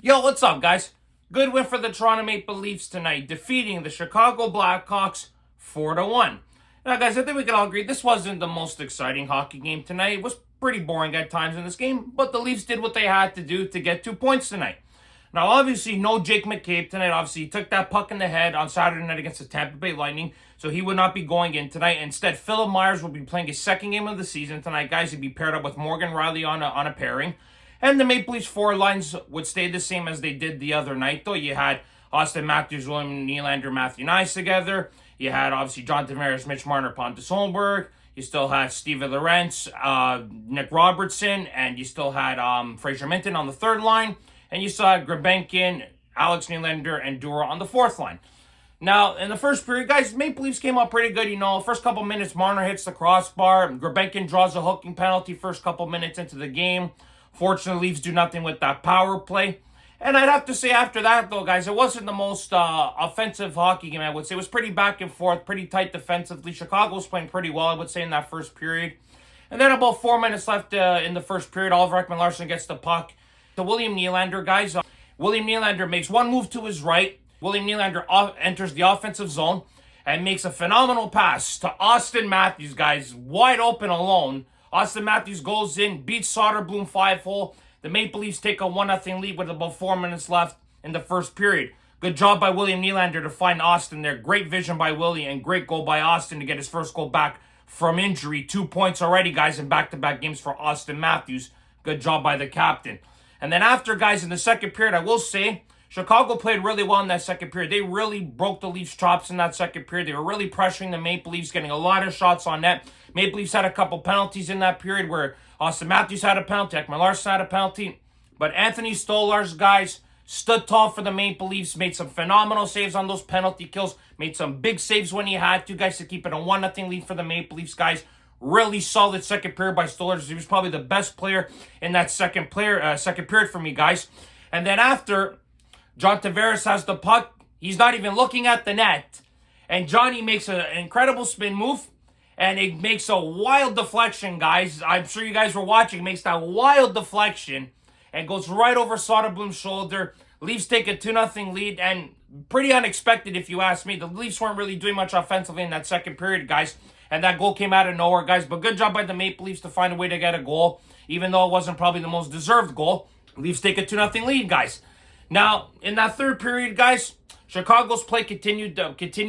Yo, what's up, guys? Good win for the Toronto Maple Leafs tonight, defeating the Chicago Blackhawks 4-1. Now, guys, I think we can all agree this wasn't the most exciting hockey game tonight. It was pretty boring at times in this game, but the Leafs did what they had to do to get 2 points tonight. Now, obviously, no Jake McCabe tonight. Obviously, he took that puck in the head on Saturday night against the Tampa Bay Lightning, so he would not be going in tonight. Instead, Philip Myers will be playing his second game of the season tonight. Guys, he'd be paired up with Morgan Riley on a pairing. And the Maple Leafs four lines would stay the same as they did the other night, though. You had Austin Matthews, William Nylander, Matthew Nice together. You had, obviously, John Tavares, Mitch Marner, Pontus Holmberg. You still had Steven Lorentz, Nick Robertson, and you still had Fraser Minton on the third line. And you still had Grebenkin, Alex Nylander, and Dura on the fourth line. Now, in the first period, guys, Maple Leafs came out pretty good. First couple minutes, Marner hits the crossbar. Grebenkin draws a hooking penalty first couple minutes into the game. Fortunately, Leafs do nothing with that power play. And I'd have to say after that, though, guys, it wasn't the most offensive hockey game, I would say. It was pretty back and forth, pretty tight defensively. Chicago was playing pretty well, I would say, in that first period. And then about 4 minutes left in the first period, Oliver Ekman-Larsson gets the puck to William Nylander, guys. William Nylander makes one move to his right. William Nylander enters the offensive zone and makes a phenomenal pass to Austin Matthews, guys, wide open alone. Austin Matthews goes in, beats Soderblom 5-hole. The Maple Leafs take a 1-0 lead with about 4 minutes left in the first period. Good job by William Nylander to find Austin there. Great vision by Willie and great goal by Austin to get his first goal back from injury. 2 points already, guys, in back-to-back games for Austin Matthews. Good job by the captain. And then after, guys, in the second period, I will say, Chicago played really well in that second period. They really broke the Leafs' chops in that second period. They were really pressuring the Maple Leafs, getting a lot of shots on net. Maple Leafs had a couple penalties in that period where Austin Matthews had a penalty, Ekman-Larsson had a penalty. But Anthony Stolarz, guys, stood tall for the Maple Leafs, made some phenomenal saves on those penalty kills, made some big saves when he had to, guys, to keep it a 1-0 lead for the Maple Leafs, guys. Really solid second period by Stolarz. He was probably the best player in that second period for me, guys. And then after, John Tavares has the puck. He's not even looking at the net. And Johnny makes an incredible spin move. And it makes a wild deflection, guys. I'm sure you guys were watching. It makes that wild deflection. And goes right over Soderblom's shoulder. Leafs take a 2-0 lead. And pretty unexpected, if you ask me. The Leafs weren't really doing much offensively in that second period, guys. And that goal came out of nowhere, guys. But good job by the Maple Leafs to find a way to get a goal. Even though it wasn't probably the most deserved goal. Leafs take a 2-0 lead, guys. Now, in that third period, guys, Chicago's play continued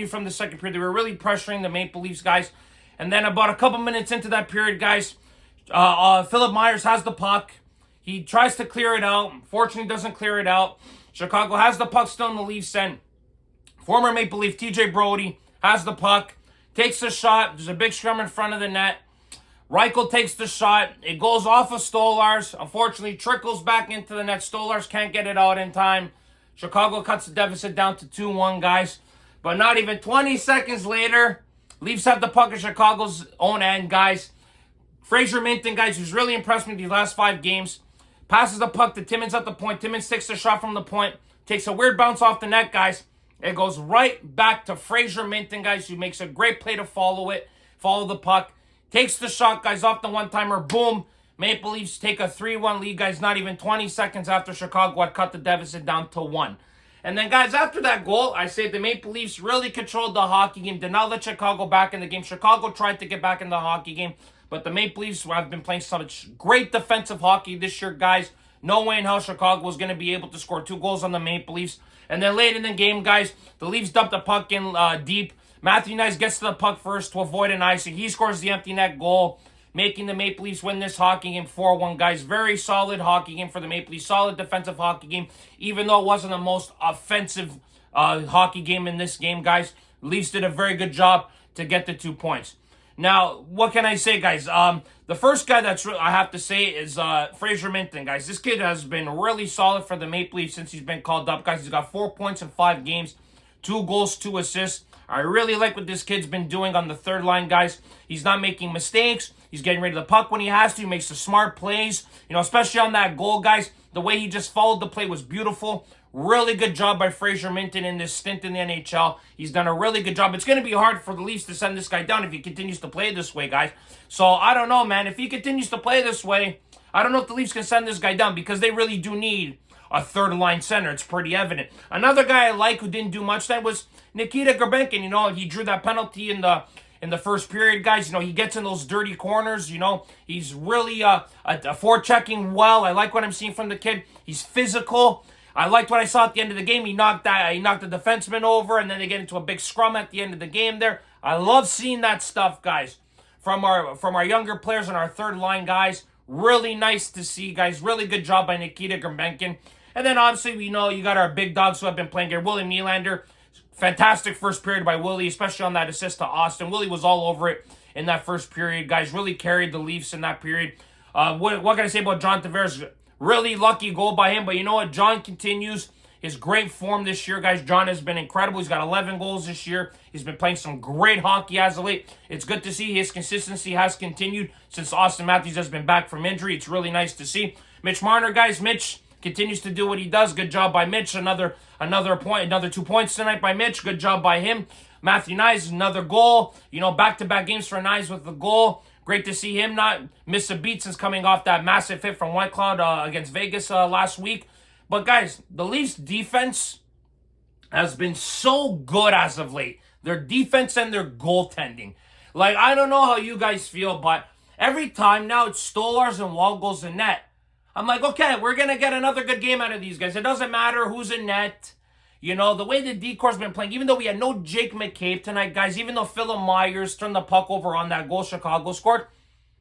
from the second period. They were really pressuring the Maple Leafs, guys. And then about a couple minutes into that period, guys, Philip Myers has the puck. He tries to clear it out. Fortunately, doesn't clear it out. Chicago has the puck still in the Leafs end. Former Maple Leaf TJ Brodie has the puck, takes the shot. There's a big scrum in front of the net. Reichel takes the shot. It goes off of Stolarz. Unfortunately, trickles back into the net. Stolarz can't get it out in time. Chicago cuts the deficit down to 2-1, guys. But not even 20 seconds later, Leafs have the puck at Chicago's own end, guys. Fraser Minton, guys, who's really impressed me these last 5 games, passes the puck to Timmins at the point. Timmins takes the shot from the point. Takes a weird bounce off the net, guys. It goes right back to Fraser Minton, guys, who makes a great play to follow the puck. Takes the shot, guys, off the one-timer. Boom. Maple Leafs take a 3-1 lead, guys, not even 20 seconds after Chicago had cut the deficit down to 1. And then, guys, after that goal, I say the Maple Leafs really controlled the hockey game, did not let Chicago back in the game. Chicago tried to get back in the hockey game, but the Maple Leafs have been playing such great defensive hockey this year, guys. No way in hell Chicago was going to be able to score 2 goals on the Maple Leafs. And then late in the game, guys, the Leafs dumped the puck in deep. Matthew Nice gets to the puck first to avoid an icing. He scores the empty net goal, making the Maple Leafs win this hockey game 4-1, guys. Very solid hockey game for the Maple Leafs. Solid defensive hockey game, even though it wasn't the most offensive hockey game in this game, guys. The Leafs did a very good job to get the 2 points. Now, what can I say, guys? The first guy I have to say is Fraser Minton, guys. This kid has been really solid for the Maple Leafs since he's been called up, guys. He's got 4 points in 5 games, 2 goals, 2 assists. I really like what this kid's been doing on the third line, guys. He's not making mistakes. He's getting rid of the puck when he has to. He makes the smart plays. Especially on that goal, guys. The way he just followed the play was beautiful. Really good job by Fraser Minton in this stint in the NHL. He's done a really good job. It's going to be hard for the Leafs to send this guy down if he continues to play this way, guys. So, I don't know, man. If he continues to play this way, I don't know if the Leafs can send this guy down because they really do need a third-line center. It's pretty evident. Another guy I like who didn't do much that was Nikita Grabenkin. He drew that penalty in the first period, guys. He gets in those dirty corners. He's really forechecking well. I like what I'm seeing from the kid. He's physical. I liked what I saw at the end of the game. He knocked the defenseman over, and then they get into a big scrum at the end of the game there. I love seeing that stuff, guys, from our younger players and our third line guys. Really nice to see, guys. Really good job by Nikita Grabenkin. And then obviously we know you got our big dogs who have been playing here. William Nylander, fantastic first period by Willie, especially on that assist to Austin. Willie was all over it in that first period, guys. Really carried the Leafs in that period. What can I say about John Tavares? Really lucky goal by him, but you know what? John continues his great form this year, guys. John has been incredible. He's got 11 goals this year. He's been playing some great hockey as of late. It's good to see his consistency has continued since Austin Matthews has been back from injury. It's really nice to see. Mitch Marner, guys. Mitch continues to do what he does. Good job by Mitch. Another 2 points tonight by Mitch. Good job by him. Matthew Knies, another goal. Back-to-back games for Knies with the goal. Great to see him not miss a beat since coming off that massive hit from White Cloud against Vegas last week. But, guys, the Leafs' defense has been so good as of late. Their defense and their goaltending. I don't know how you guys feel, but every time now it's Stolarz and Wall goes in net. I'm like, okay, we're going to get another good game out of these guys. It doesn't matter who's in net. The way the decor's been playing, even though we had no Jake McCabe tonight, guys, even though Phillip Myers turned the puck over on that goal Chicago scored,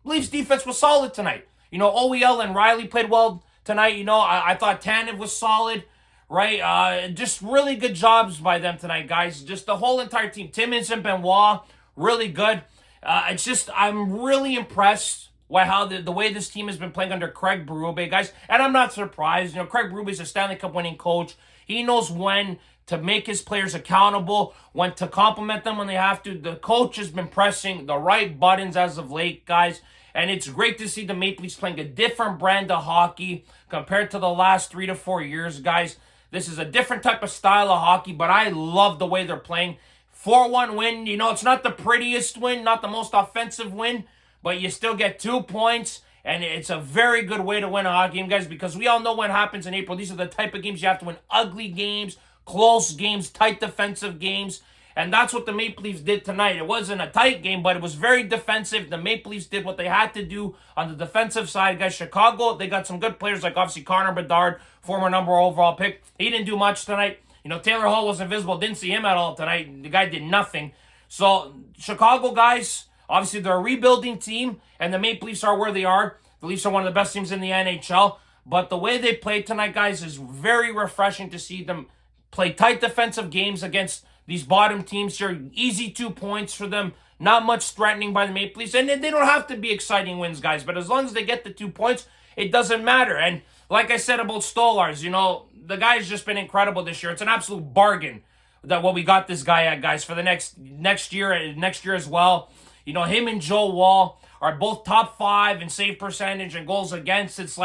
Leafs defense was solid tonight. OEL and Riley played well tonight. I thought Tanev was solid, right? Just really good jobs by them tonight, guys. Just the whole entire team. Timmins and Benoit, really good. I'm really impressed by how the way this team has been playing under Craig Berube, guys. And I'm not surprised. Craig Berube is a Stanley Cup winning coach. He knows when to make his players accountable, when to compliment them when they have to. The coach has been pressing the right buttons as of late, guys. And it's great to see the Maple Leafs playing a different brand of hockey compared to the last 3 to 4 years, guys. This is a different type of style of hockey, but I love the way they're playing. 4-1 win, it's not the prettiest win, not the most offensive win, but you still get 2 points. And it's a very good way to win a hockey game, guys, because we all know what happens in April. These are the type of games you have to win. Ugly games, close games, tight defensive games. And that's what the Maple Leafs did tonight. It wasn't a tight game, but it was very defensive. The Maple Leafs did what they had to do on the defensive side, guys. Chicago, they got some good players, like obviously Connor Bedard, former number overall pick. He didn't do much tonight. Taylor Hall was invisible. Didn't see him at all tonight. The guy did nothing. So, Chicago, guys, obviously, they're a rebuilding team, and the Maple Leafs are where they are. The Leafs are one of the best teams in the NHL. But the way they played tonight, guys, is very refreshing to see them play tight defensive games against these bottom teams here. Easy 2 points for them. Not much threatening by the Maple Leafs. And they don't have to be exciting wins, guys. But as long as they get the 2 points, it doesn't matter. And like I said about Stolarz, the guy's just been incredible this year. It's an absolute bargain that what we got this guy at, guys, for the next year as well. Him and Joe Wall are both top 5 in save percentage and goals against. It's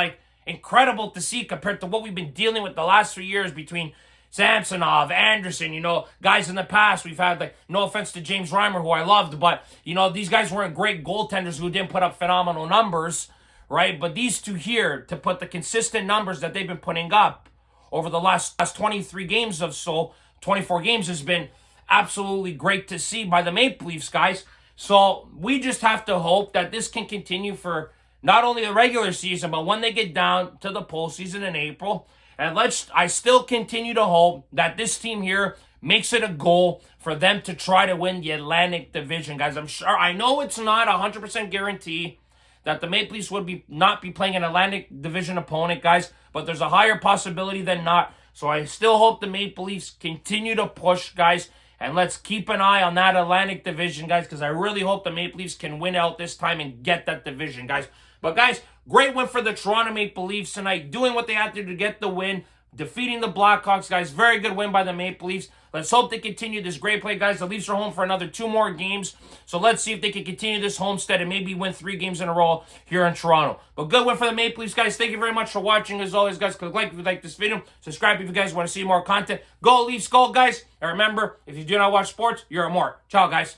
incredible to see compared to what we've been dealing with the last 3 years between Samsonov, Anderson, guys in the past. We've had, no offense to James Reimer, who I loved, but, these guys weren't great goaltenders who didn't put up phenomenal numbers, right? But these two here, to put the consistent numbers that they've been putting up over the last 23 games of so, 24 games has been absolutely great to see by the Maple Leafs, guys. So we just have to hope that this can continue for not only the regular season, but when they get down to the postseason in April. And I still continue to hope that this team here makes it a goal for them to try to win the Atlantic Division, guys. I know it's not 100% guarantee that the Maple Leafs would not be playing an Atlantic Division opponent, guys, but there's a higher possibility than not. So I still hope the Maple Leafs continue to push, guys. And let's keep an eye on that Atlantic Division, guys, because I really hope the Maple Leafs can win out this time and get that division, guys. But, guys, great win for the Toronto Maple Leafs tonight, doing what they had to do to get the win, defeating the Blackhawks, guys. Very good win by the Maple Leafs. Let's hope they continue this great play, guys. The Leafs are home for another 2 more games. So let's see if they can continue this homestead and maybe win 3 games in a row here in Toronto. But good win for the Maple Leafs, guys. Thank you very much for watching. As always, guys, click like if you like this video. Subscribe if you guys want to see more content. Go Leafs, go, guys. And remember, if you do not watch sports, you're a mark. Ciao, guys.